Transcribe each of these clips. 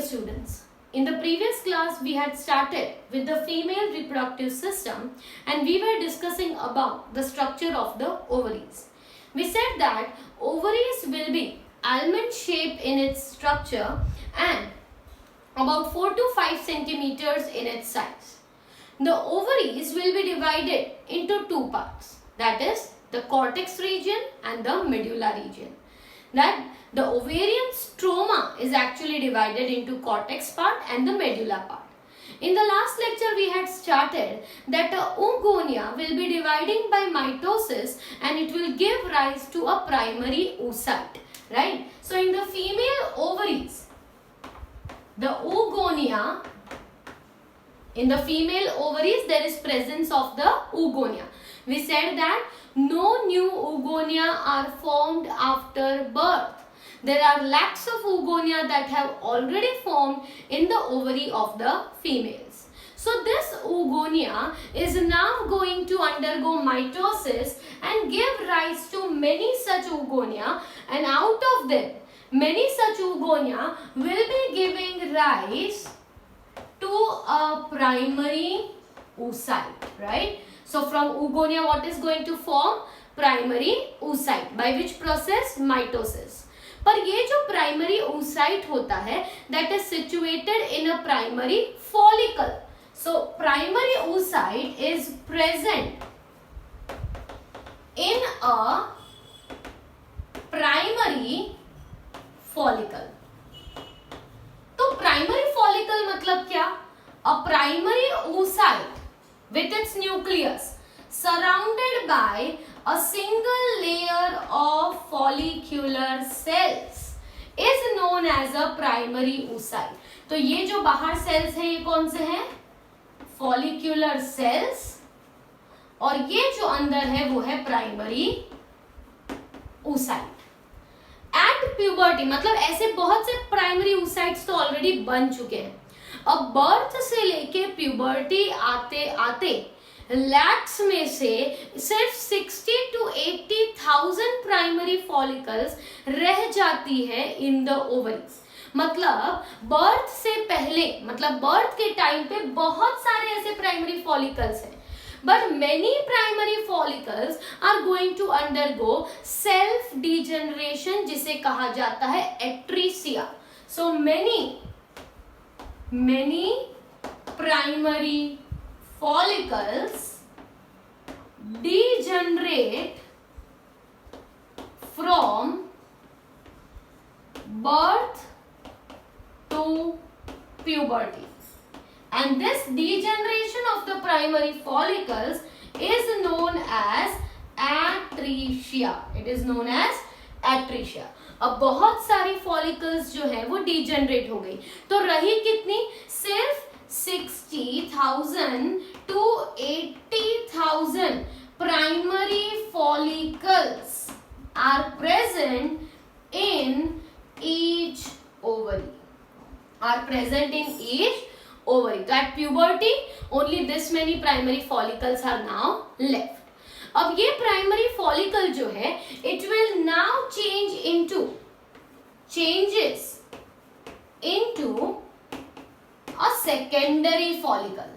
students, in the previous class we had started with the female reproductive system and we were discussing about the structure of the ovaries. We said that ovaries will be almond shape in its structure and about 4 to 5 centimeters in its size. The ovaries will be divided into two parts, that is the cortex region and the medulla region. That the ovarian stroma is actually divided into cortex part and the medulla part. In the last lecture we had started that a oogonia will be dividing by mitosis and it will give rise to a primary oocyte, right? So in the female ovaries, the oogonia, in the female ovaries there is presence of the oogonia. We said that no new oogonia are formed after birth. There are lakhs of oogonia that have already formed in the ovary of the females. So this oogonia is now going to undergo mitosis and give rise to many such oogonia, and out of them many such oogonia will be giving rise to a primary oocyte, right? So from oogonia what is going to form? Primary oocyte. By which process? Mitosis. पर ये जो primary oocyte होता है that is situated in a primary follicle. So primary oocyte is present in a primary follicle. तो primary follicle मतलब क्या? A primary oocyte with its nucleus surrounded by a single layer of follicular cells is known as a primary oocyte. तो ये जो बाहर cells हैं ये कौन से हैं? Follicular cells, और ये जो अंदर है वो है primary oocyte. At puberty, मतलब ऐसे बहुत से primary oocytes तो ऑलरेडी बन चुके हैं. अब बर्थ से लेके प्यूबर्टी आते आते लैक्स में से सिर्फ 60 to 80,000 प्राइमरी फॉलिकल्स रह जाती है इन द ओवरीज. मतलब बर्थ से पहले, मतलब बर्थ के टाइम पे बहुत सारे ऐसे प्राइमरी फॉलिकल्स हैं, but many primary follicles are going to undergo self degeneration जिसे कहा जाता है atresia. So many primary follicles degenerate from birth to puberty, and this degeneration of the primary follicles is known as atresia. It is known as atresia. अब बहुत सारी follicles जो है वो डिजेनरेट हो गई, तो रही कितनी? सिर्फ 60,000 to 80,000 primary follicles are present in each ovary. Are present in each ovary. So at puberty only this many primary follicles are now left. अब ये प्राइमरी फॉलिकल जो है it will now changes into a secondary follicle.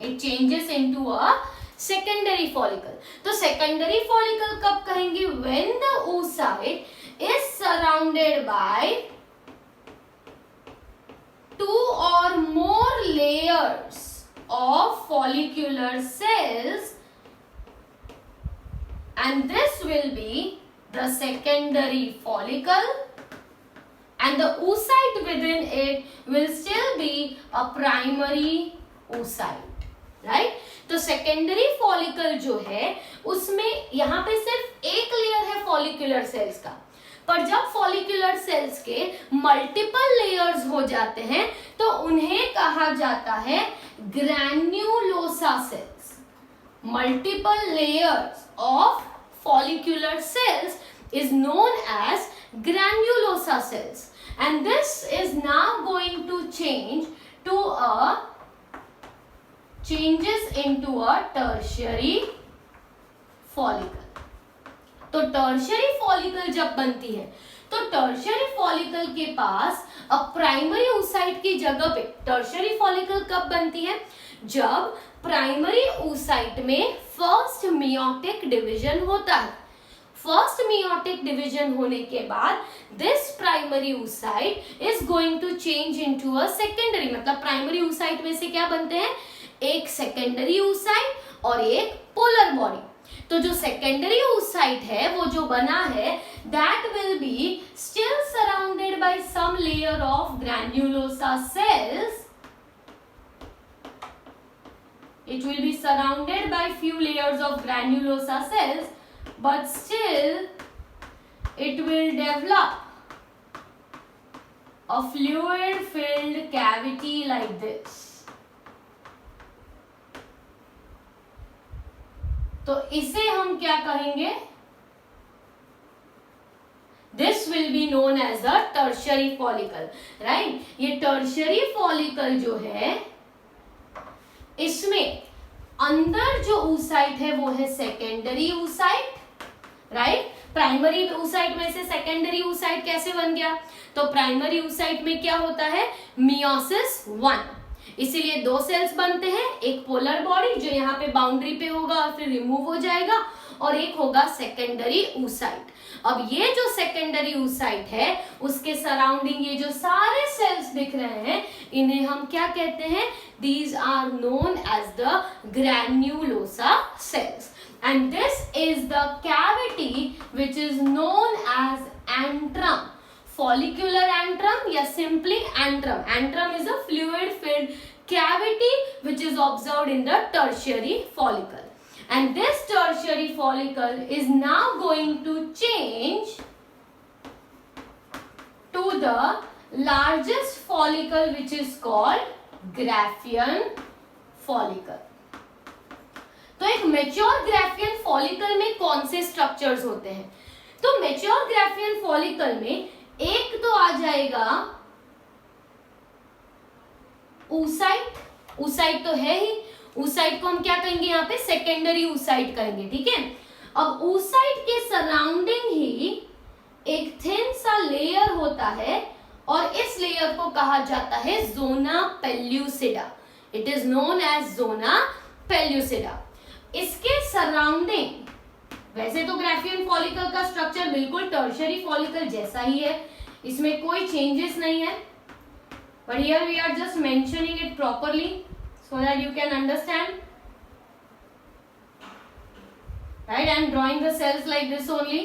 It changes into a secondary follicle. तो secondary follicle कब कहेंगे? When the oocyte is surrounded by two or more layers of follicular cells, and this will be the secondary follicle, and the oocyte within it will still be a primary oocyte, right? तो secondary follicle जो है उसमें यहाँ पे सिर्फ एक layer है follicular cells का, पर जब follicular cells के multiple layers हो जाते हैं तो उन्हें कहा जाता है granulosa cells. Multiple layers of follicular cells is known as granulosa cells, and this is now going to changes into a tertiary follicle. तो टर्शियरी फॉलिकल जब बनती है तो टर्शियरी फॉलिकल के पास अब प्राइमरी oocyte की जगह पे टर्शियरी फॉलिकल कब बनती है, जब प्राइमरी oocyte में फर्स्ट मियोटिक डिवीजन होता है। फर्स्ट मियोटिक डिवीजन होने के बाद this primary oocyte is going to change into a secondary, मतलब प्राइमरी oocyte में से क्या बनते हैं, एक सेकेंडरी oocyte और एक पोलर बॉडी। तो जो सेकेंडरी oocyte है वो जो बना है that will be still surrounded by some layer of granulosa cells. It will be surrounded by few layers of granulosa cells, but still it will develop a fluid filled cavity like this. तो इसे हम क्या कहेंगे, this will be known as a tertiary follicle, right. ये tertiary follicle जो है इसमें अंदर जो oocyte है वो है secondary oocyte, right. Primary oocyte में से सेकेंडरी oocyte कैसे बन गया, तो प्राइमरी oocyte में क्या होता है, मियोसिस 1, इसीलिए दो सेल्स बनते हैं, एक पोलर बॉडी जो यहाँ पे बाउंड्री पे होगा और फिर रिमूव हो जाएगा, और एक होगा सेकेंडरी oocyte। अब ये जो सेकेंडरी oocyte है उसके सराउंडिंग ये जो सारे सेल्स दिख रहे हैं इन्हें हम क्या कहते हैं, these are known as the granulosa cells, and this is the cavity which is known as antrum, follicular antrum या simply antrum. Antrum is a fluid filled cavity which is observed in the tertiary follicle, and this tertiary follicle is now going to change to the largest follicle which is called Graafian follicle. तो एक mature Graafian follicle में कौन से structures होते हैं, तो mature Graafian follicle में एक तो आ जाएगा oocyte, oocyte तो है ही, oocyte को हम क्या कहेंगे यहाँ पे, सेकेंडरी oocyte कहेंगे, ठीक है। अब oocyte के सराउंडिंग ही एक थिन सा लेयर होता है और इस लेयर को कहा जाता है zona pellucida, it is known as zona pellucida. इसके सराउंडिंग, वैसे तो ग्राफियन फॉलिकल का स्ट्रक्चर बिल्कुल टर्शियरी फॉलिकल जैसा ही है, इसमें कोई चेंजेस नहीं है, but here we are just mentioning it properly so that you can understand, right. I am drawing the cells like this only.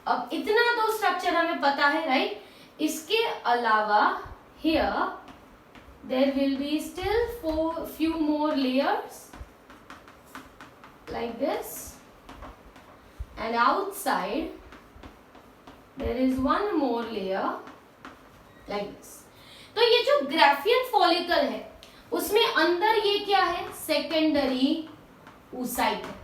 अब इतना तो स्ट्रक्चर हमें पता है, राइट। इसके अलावा here there will be still few more layers like this, and outside there is one more layer like this. तो ये जो ग्राफियन फॉलिकल है उसमें अंदर ये क्या है, सेकेंडरी oocyte है,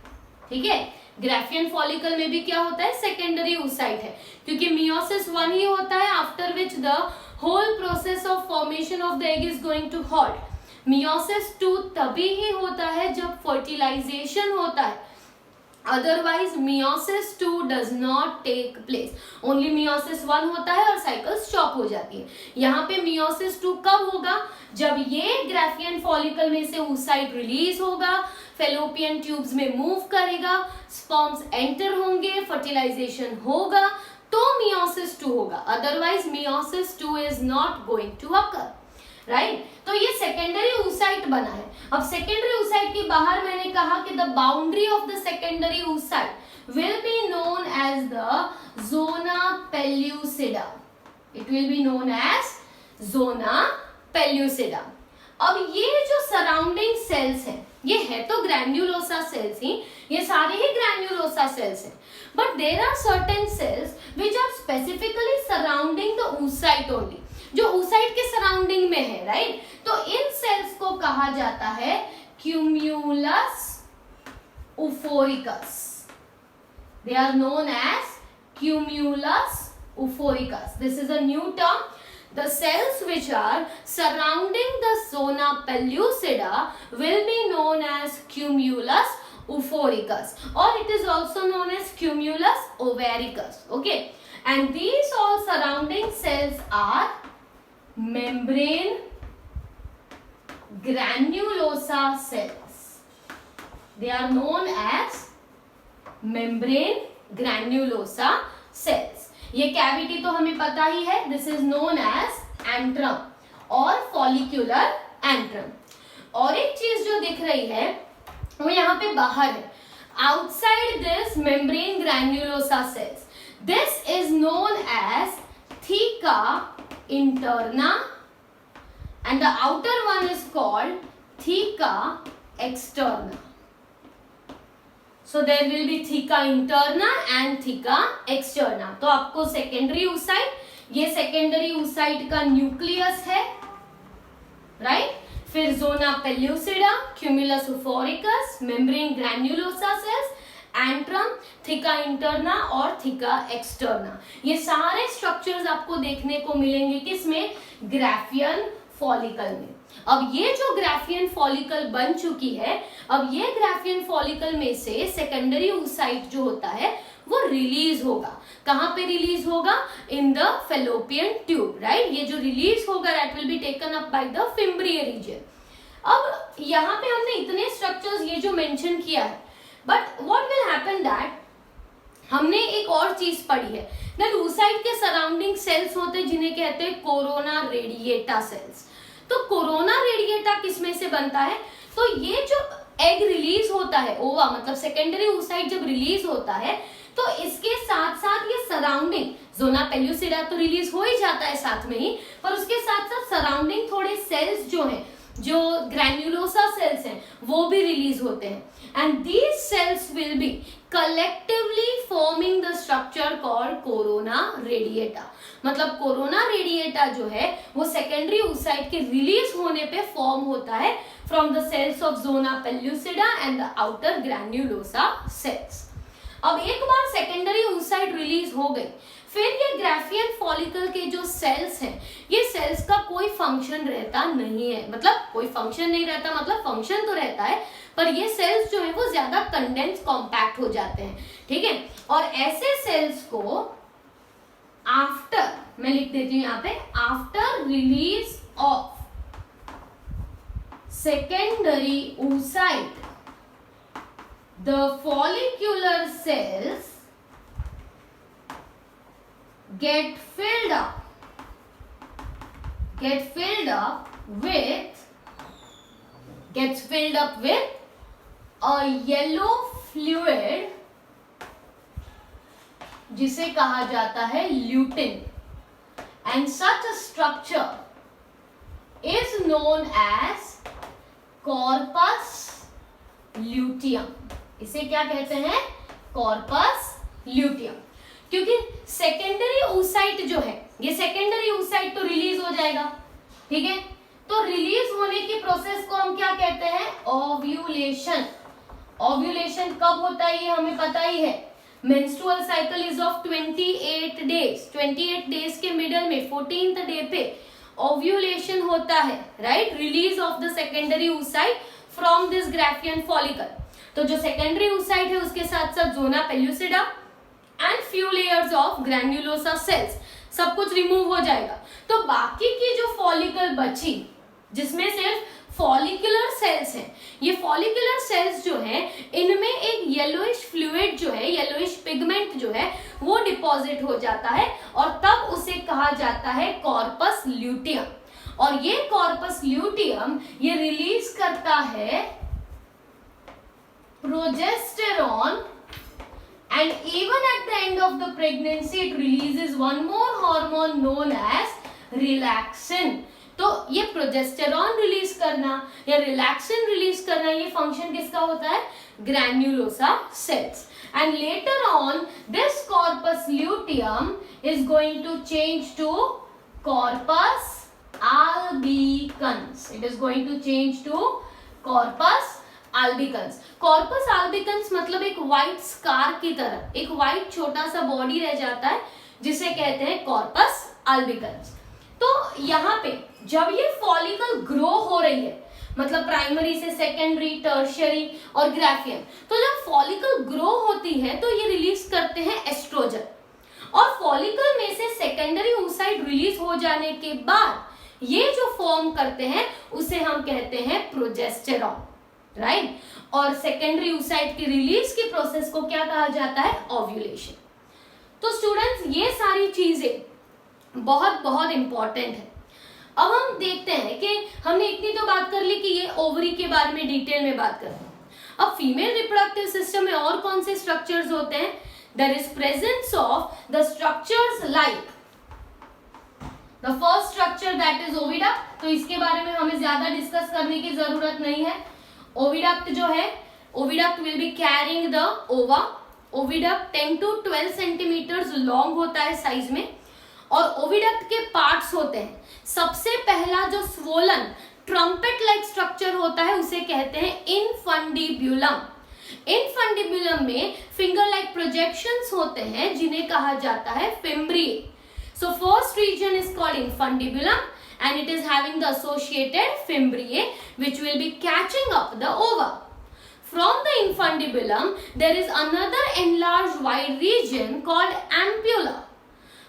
ठीक है। ग्राफियन फॉलिकल में भी क्या होता है, सेकेंडरी oocyte है, क्योंकि मियोसिस 1 ही होता है, after which the whole process of formation of the egg is going to halt. Meiosis 2 तभी ही होता है जब फर्टिलाइजेशन होता है, otherwise meiosis 2 does not take place, only meiosis 1 होता है और साइकिल स्टॉप हो जाती है। यहाँ पे मियोसिस 2 कब होगा, जब ये ग्राफियन फॉलिकल में से oocyte रिलीज होगा, फेलोपियन ट्यूब्स में मूव करेगा, स्पर्म्स एंटर होंगे, फर्टिलाइजेशन होगा, तो मियोसिस 2 होगा, otherwise meiosis 2 is not going to occur, right. तो ये सेकेंडरी oocyte बना है। अब सेकेंडरी oocyte के बाहर मैंने कहा कि the boundary of the secondary oocyte will be known as the zona pellucida, it will be known as zona pellucida. अब ये जो सराउंडिंग सेल्स हैं ये है तो ग्रैन्युलोसा सेल्स ही, ये सारे ही ग्रैन्युलोसा सेल्स हैं, but there are certain cells which are specifically surrounding the oocyte only, जो oocyte के सराउंडिंग में है, राइट। तो इन सेल्स को कहा जाता है cumulus oophoricus, they are known as cumulus euphoricus. This is a new term. The cells which are surrounding the zona pellucida will be known as cumulus euphoricus, or it is also known as cumulus ovaricus. Okay, and these all surrounding cells are membrane granulosa cells. They are known as membrane granulosa cells. ये cavity तो हमें पता ही है, this is known as antrum और follicular antrum. और एक चीज जो दिख रही है वो यहाँ पे बाहर है, outside this membrane granulosa cells, this is known as theca interna and the outer one is called theca externa. So there will be theca interna and theca externa. तो आपको सेकेंडरी oocyte, ये सेकेंडरी oocyte का nucleus है, right. फिर zona pellucida, cumulus euphoricus, membrane granulosa cells, antrum, theca interna और theca externa. ये सारे structures आपको देखने को मिलेंगे किसमें? ग्राफियन फॉलिकल में. अब ये जो ग्राफियन फॉलिकल बन चुकी है, अब ये ग्राफियन फॉलिकल में से सेकेंडरी oocyte जो होता है वो रिलीज होगा. कहां पे रिलीज होगा? In the Fallopian tube, right. ये जो रिलीज होगा that will be taken up by the fimbrial region. अब यहाँ पे हमने इतने स्ट्रक्चर्स ये जो मेंशन किया है, but what will happen that हमने एक और चीज पढ़ी है, दैट oocyte के सराउंडिंग सेल्स होते हैं जिन्हें कहते हैं कोरोना रेडिएटा सेल्स. तो कोरोना रेडिएटा किसमें से बनता है? तो ये जो एग रिलीज होता है, ओवा मतलब सेकेंडरी oocyte जब रिलीज होता है तो इसके साथ साथ ये सराउंडिंग जोना पेल्यूसिडा तो रिलीज हो ही जाता है साथ में ही, पर उसके साथ साथ सराउंडिंग थोड़े सेल्स जो हैं, जो ग्रैन्युलोसा सेल्स हैं, वो भी रिलीज होते हैं. And these cells will be collectively forming the structure called corona radiata. मतलब कोरोना रेडिएटा जो है वो सेकेंडरी oocyte के रिलीज होने पे फॉर्म होता है from the cells of zona pellucida and the outer granulosa cells. अब एक बार सेकेंडरी oocyte रिलीज हो गई, फिर ये ग्राफियन फॉलिकल के जो सेल्स हैं, ये सेल्स का कोई फंक्शन रहता नहीं है. मतलब कोई फंक्शन नहीं रहता, मतलब फंक्शन तो रहता है पर ये सेल्स जो है वो ज्यादा कंडेंस कॉम्पैक्ट हो जाते हैं, ठीक है. और ऐसे सेल्स को आफ्टर, मैं लिख देती हूं यहाँ पे, after release of secondary oocyte the follicular cells get filled up with a yellow fluid जिसे कहा जाता है lutein. And such a structure is known as corpus luteum. इसे क्या कहते हैं? corpus luteum. क्योंकि सेकेंडरी oocyte जो है, ये सेकेंडरी oocyte तो रिलीज हो जाएगा, ठीक है. तो रिलीज होने की प्रोसेस को हम क्या कहते हैं? ओव्यूलेशन. ओव्यूलेशन कब होता है ये हमें पता ही है. Menstrual cycle is of 28 days. 28 days के मिडल में 14th डे पे ओव्यूलेशन होता है, right. Release of the secondary oocyte from this Graafian follicle. तो जो सेकेंडरी oocyte है उसके साथ साथ zona pellucida and few layers of granulosa cells, सब कुछ रिमूव हो जाएगा. तो बाकी की जो फॉलिकल बची, जिसमें सिर्फ फॉलिकुलर सेल्स हैं, ये फॉलिकुलर सेल्स जो हैं इनमें एक येलोइश फ्लूइड जो है, येलोइश पिगमेंट जो है वो डिपॉजिट हो जाता है और तब उसे कहा जाता है कॉर्पस ल्यूटियम. और ये कॉर्पस ल्यूटियम ये रिलीज करता है progesterone, and even at the end of the pregnancy it releases one more hormone known as relaxin. तो ये प्रोजेस्टेरॉन रिलीज करना या रिलैक्सिन रिलीज करना, ये फंक्शन किसका होता है? Granulosa cells. And later on this corpus luteum is going to change to corpus albicans. It is going to change to corpus albicans. Corpus albicans मतलब एक white scar की तरह, एक white छोटा सा बॉडी रह जाता है जिसे कहते हैं corpus albicans. तो यहाँ पे जब ये फॉलिकल ग्रो हो रही है, मतलब प्राइमरी से सेकेंडरी, टर्शियरी और ग्राफियम, तो जब फॉलिकल ग्रो होती है तो ये रिलीज करते हैं एस्ट्रोजन, और फॉलिकल में से सेकेंडरी oocyte रिलीज हो जाने के बाद ये जो फॉर्म करते हैं उसे हम कहते हैं प्रोजेस्टेरॉन, राइट. और सेकेंडरी oocyte की रिलीज की प्रोसेस को क्या कहा जाता है? ओव्यूलेशन. तो स्टूडेंट्स ये सारी चीजें बहुत बहुत इंपॉर्टेंट है. अब हम देखते हैं कि हमने इतनी तो बात कर ली कि ये ओवरी के बारे में डिटेल में बात करते हैं. अब फीमेल रिप्रोडक्टिव सिस्टम में और कौन से स्ट्रक्चर्स होते हैं? There is presence of the structures like the first structure that is oviduct. तो इसके बारे में हमें ज्यादा डिस्कस करने की जरूरत नहीं है. ओविडक्ट जो है, oviduct will be carrying the ओवा. ओविडक्ट 10 to 12 सेंटीमीटर्स लॉन्ग होता है साइज में, और ओविडक्ट के पार्ट्स होते हैं. सबसे पहला जो स्वोलन ट्रम्पेट लाइक स्ट्रक्चर होता है उसे कहते हैं इनफंडिब्यूलम. इनफंडिब्यूलम में फिंगर लाइक प्रोजेक्शंस होते हैं जिन्हें कहा जाता है fimbriae. So first region is called infundibulum and it is having the associated fimbriae which will be catching up the ova. From the infundibulum there is another enlarged wide region called ampulla.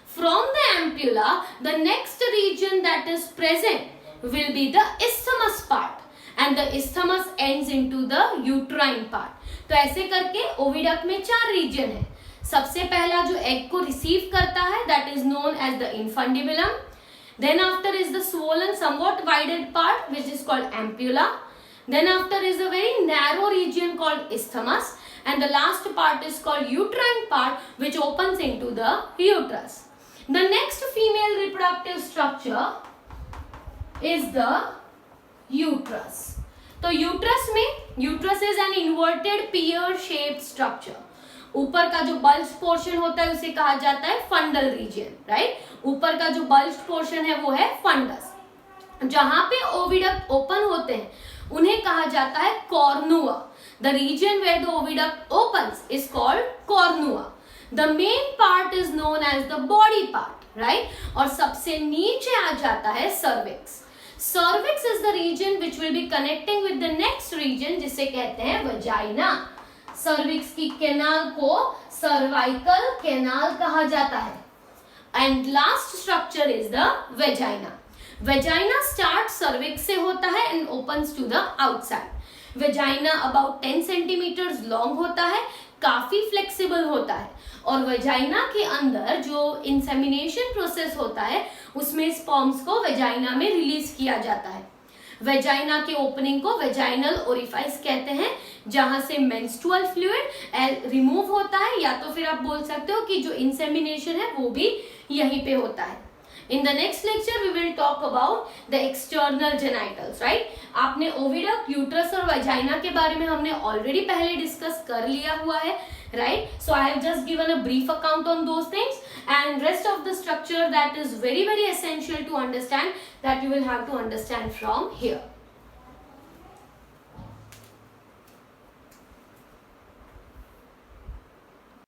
From the ampulla the next region that is present will be the isthmus part and the isthmus ends into the uterine part. तो ऐसे करके oviduct में 4 reason है. सबसे पहला जो egg को receive करता है that is known as the infundibulum. Then after is the swollen somewhat वाइडेड part which is called ampulla. Then after is a very narrow region called isthmus and the last part is called uterine part which opens into the uterus. The next female reproductive structure is the uterus. तो uterus में, uterus is an inverted pear shaped structure. ऊपर का जो bulge portion होता है उसे कहा जाता है फंडल रीजन, राइट. ऊपर का जो बल्ज पोर्शन है वो है फंडस. जहां पे ओविडक्ट ओपन होते हैं उन्हें कहा जाता है cornua. The region where the oviduct opens is called cornua. The main part is known as the body part, right. और सबसे नीचे आ जाता है cervix. Cervix is the region which will be connecting with the next region जिसे कहते हैं vagina. Cervix की कैनाल को सर्वाइकल कैनाल कहा जाता है. And last structure is the vagina. Vagina start cervix से होता है and opens to the outside. Vagina about 10 centimetres long होता है, काफी फ्लेक्सिबल होता है, और वेजाइना के अंदर जो इंसेमिनेशन प्रोसेस होता है उसमें स्पर्म्स को वेजाइना में रिलीज किया जाता है. वेजाइना के ओपनिंग को वेजाइनल ओरिफाइस कहते हैं, जहां से मेंस्ट्रुअल फ्लूइड रिमूव होता है, या तो फिर आप बोल सकते हो कि जो इंसेमिनेशन है वो भी यहीं पे होता है. In the next lecture we will talk about the external genitals, right. आपने ओविडक्ट, यूट्रस और वेजाइना के बारे में हमने ऑलरेडी पहले डिस्कस कर लिया हुआ है, right. So I have just given a brief account on those things, and rest of the structure that is very essential to understand, that you will have to understand from here.